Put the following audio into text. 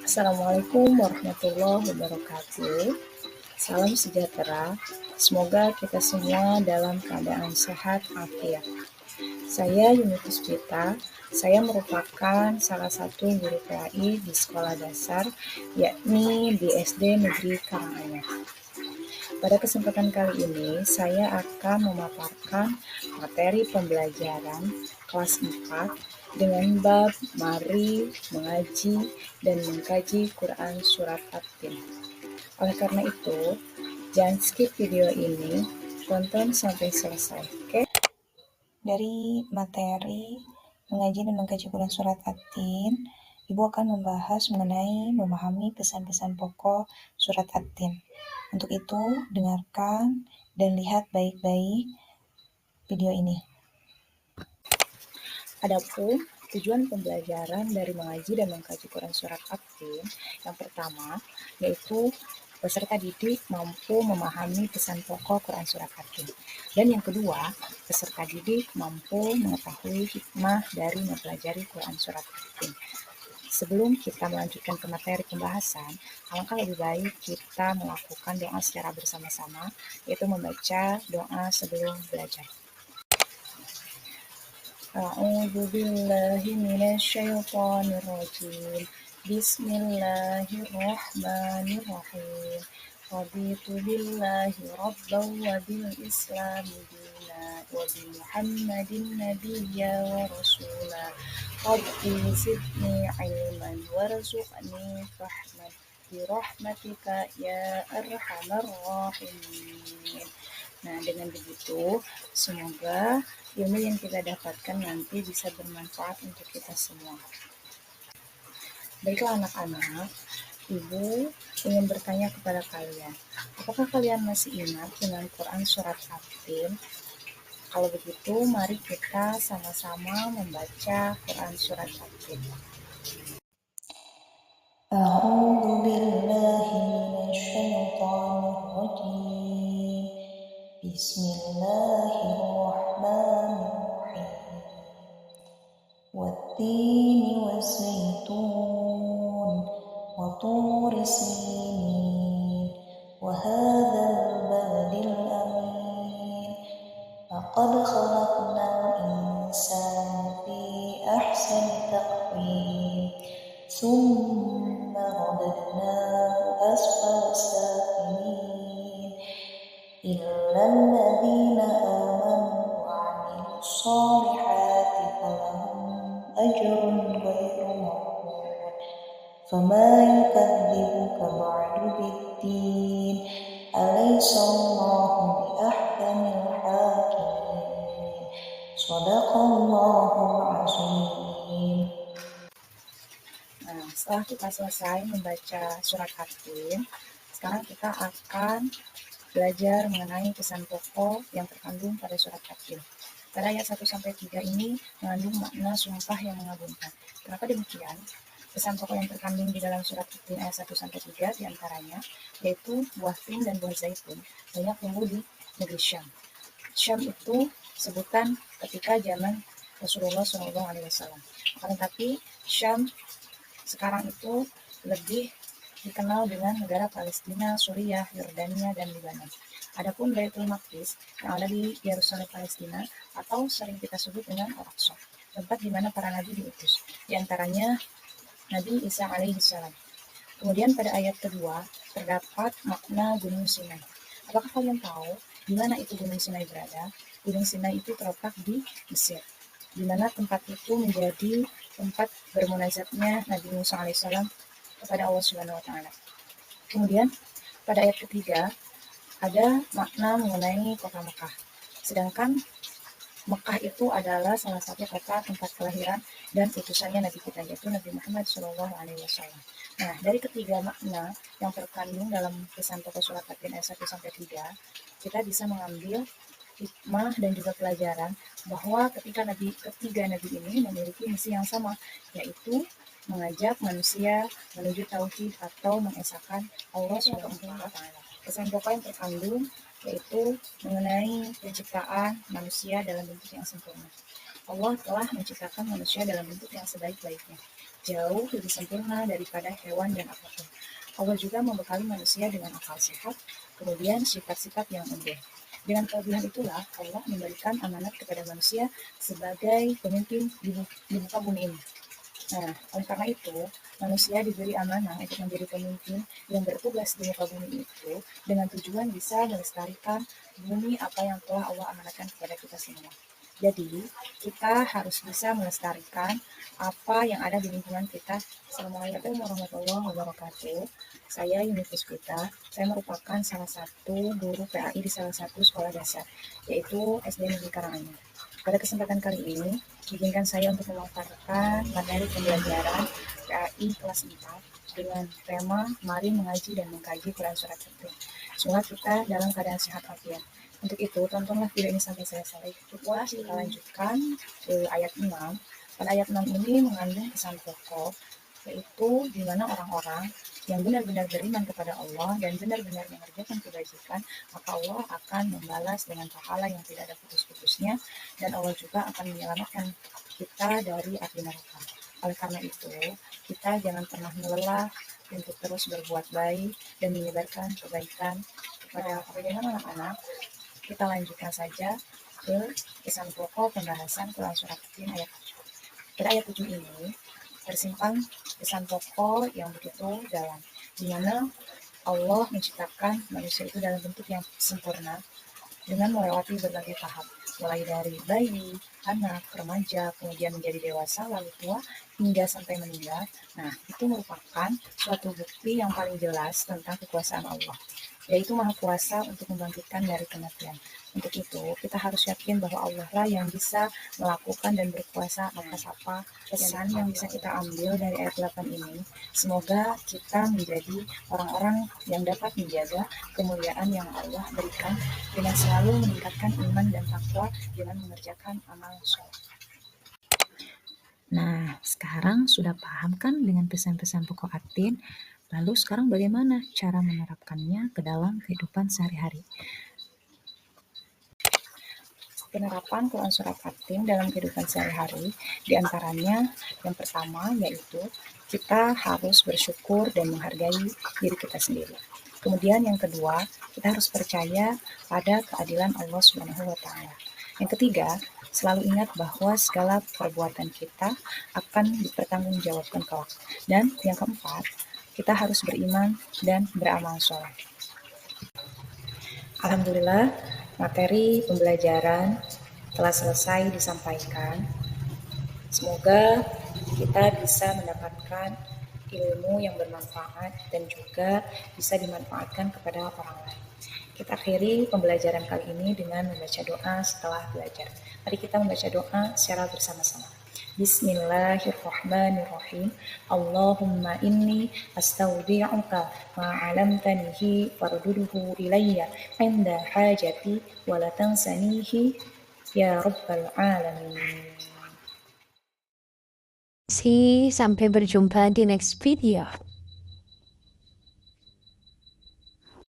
Assalamualaikum warahmatullahi wabarakatuh. Salam sejahtera. Semoga kita semua dalam keadaan sehat afiat. Saya Yuni Puspita. Saya merupakan salah satu guru PAI di sekolah dasar, yakni di SD Negeri Karanganyar. Pada kesempatan kali ini, saya akan memaparkan materi pembelajaran kelas 4 dengan bab Mari Mengaji dan Mengkaji Quran Surat At-Tin. Oleh karena itu, jangan skip video ini, tonton sampai selesai. Oke? Dari materi mengaji dan mengkaji Quran Surat At-Tin, Ibu akan membahas mengenai memahami pesan-pesan pokok Surat At-Tin. Untuk itu, dengarkan dan lihat baik-baik video ini. Adapun tujuan pembelajaran dari mengaji dan mengkaji Quran Surat At-Tin yang pertama yaitu peserta didik mampu memahami pesan pokok Quran Surat At-Tin. Dan yang kedua, peserta didik mampu mengetahui hikmah dari mempelajari Quran Surat At-Tin. Sebelum kita melanjutkan ke materi pembahasan, alangkah lebih baik kita melakukan doa secara bersama-sama, yaitu membaca doa sebelum belajar. A'udzu billahi minasyaitonir rajim. Bismillahirrahmanirrahim. Raditu billahi rabban wa bil islami dinan wa bi Muhammadin nabiyya wa rasula. Rabbi zidni ilman warzuqni fahman bi rahmatika ya arhamar rahimin. Nah, dengan begitu, semoga ilmu yang kita dapatkan nanti bisa bermanfaat untuk kita semua. Baiklah anak-anak, Ibu ingin bertanya kepada kalian, apakah kalian masih ingat dengan Quran Surat At-Tin? Kalau begitu, mari kita sama-sama membaca Quran Surat At-Tin. A'udzu billahi minasyaitonir rajim. Bismillahirrahmanirrahim. Wat-tini waz-zaitun wa turi sinin wa hadzal baladil amin. Laqad khalaqnal insana fi ahsani taqwim. Tsumma radadnahu asfala safilin. Illal ladzina amanu wa 'amilus shalihati falahum ajrun ghairu mamnun. Fama yukadzibuka ba'du biddin. Alaysallahu biahkamil hakimin. Shadaqallahul azim. Nah, setelah kita selesai membaca surat At-Tin, sekarang kita akan belajar mengenai pesan pokok yang terkandung pada surat At-Tin. Pada ayat 1-3 ini mengandung makna sumpah yang mengagumkan. Kenapa demikian? Pesan pokok yang terkandung di dalam surat At-Tin ayat 1-3 diantaranya yaitu buah tin dan buah zaitun banyak tumbuh di negeri Syam. Syam itu sebutan ketika zaman Rasulullah SAW. Akan tetapi Syam sekarang itu lebih dikenal dengan negara Palestina, Suriah, Yordania, dan Lebanon. Adapun Baitul Maqdis yang ada di Yerusalem, Palestina, atau sering kita sebut dengan Al-Aqsa, tempat di mana para nabi diutus, di antaranya Nabi Isa alaihissalam. Kemudian pada ayat kedua terdapat makna Gunung Sinai. Apakah kalian tahu di mana itu Gunung Sinai berada? Gunung Sinai itu terletak di Mesir, di mana tempat itu menjadi tempat bermunajatnya Nabi Musa alaihissalam kepada Allah Subhanahu wa taala. Kemudian pada ayat ketiga ada makna mengenai kota Mekah. Sedangkan Mekah itu adalah salah satu kota tempat kelahiran dan utusannya Nabi kita, yaitu Nabi Muhammad SAW. Nah, dari ketiga makna yang terkandung dalam pesan pokok surat At-Tin ayat 1-3, kita bisa mengambil hikmah dan juga pelajaran bahwa ketiga nabi ini memiliki misi yang sama, yaitu mengajak manusia menuju tauhid atau mengesahkan Allah Subhanahu wa taala. Pesan pokok yang terkandung yaitu mengenai penciptaan manusia dalam bentuk yang sempurna. Allah telah menciptakan manusia dalam bentuk yang sebaik-baiknya, jauh lebih sempurna daripada hewan dan apapun. Allah juga membekali manusia dengan akal sehat, kemudian sifat-sifat yang unggul. Dengan kelebihan itulah Allah memberikan amanat kepada manusia sebagai pemimpin di muka bumi ini. Nah, oleh karena itu, manusia diberi amanah untuk menjadi pemimpin yang bertugas di muka bumi itu dengan tujuan bisa melestarikan bumi apa yang telah Allah amanatkan kepada kita semua. Jadi, kita harus bisa melestarikan apa yang ada di lingkungan kita. Assalamualaikum warahmatullahi wabarakatuh. Saya Yuni Puspita. Saya merupakan salah satu guru PAI di salah satu sekolah dasar, yaitu SD Negeri Karanganyar. Pada kesempatan kali ini, izinkan saya untuk memaparkan materi pembelajaran PAI kelas 4 dengan tema Mari Mengaji dan Mengkaji Quran Surat Al-Fatihah. Semoga kita dalam keadaan sehat walafiat. Untuk itu, tontonlah video ini sampai selesai. Kita lanjutkan ke ayat 6. Pada ayat 6 ini mengandung pesan pokok, yaitu di mana orang-orang yang benar-benar beriman kepada Allah dan benar-benar mengerjakan kebajikan, maka Allah akan membalas dengan pahala yang tidak ada putus-putusnya, dan Allah juga akan menyelamatkan kita dari api neraka. Oleh karena itu, kita jangan pernah lelah untuk terus berbuat baik dan menyebarkan kebaikan kepada anak-anak. Kita lanjutkan saja ke pesan pokok pembahasan Quran Surat Al-Fatihah ayat 7. Pada ayat 7 ini tersimpan pesan pokok yang begitu dalam, di mana Allah menciptakan manusia itu dalam bentuk yang sempurna dengan melewati berbagai tahap, mulai dari bayi, anak, remaja, kemudian menjadi dewasa, lalu tua, hingga sampai meninggal. Nah, itu merupakan suatu bukti yang paling jelas tentang kekuasaan Allah, yaitu Maha Kuasa untuk membangkitkan dari kematian. Untuk itu, kita harus yakin bahwa Allah lah yang bisa melakukan dan berkuasa atas apa. Pesan yang bisa kita ambil dari ayat 8 ini, semoga kita menjadi orang-orang yang dapat menjaga kemuliaan yang Allah berikan dengan selalu meningkatkan iman dan takwa dengan mengerjakan amal soleh. Nah, sekarang sudah paham kan dengan pesan-pesan pokok Atin? Lalu sekarang bagaimana cara menerapkannya ke dalam kehidupan sehari-hari? Penerapan Quran Surat At-Tin dalam kehidupan sehari-hari, diantaranya yang pertama yaitu kita harus bersyukur dan menghargai diri kita sendiri. Kemudian yang kedua, kita harus percaya pada keadilan Allah Subhanahu wa Ta'ala. Yang ketiga, selalu ingat bahwa segala perbuatan kita akan dipertanggungjawabkan kelak. Dan yang keempat, kita harus beriman dan beramal soleh. Alhamdulillah, materi pembelajaran telah selesai disampaikan. Semoga kita bisa mendapatkan ilmu yang bermanfaat dan juga bisa dimanfaatkan kepada orang lain. Kita akhiri pembelajaran kali ini dengan membaca doa setelah belajar. Mari kita membaca doa secara bersama-sama. Bismillahirrahmanirrahim. Allahumma inni astaudi'uka ma 'allamtanihi farduduhu ilayya 'inda hajati wa la tansanihi ya rabbal alamin. Sampai berjumpa di next video.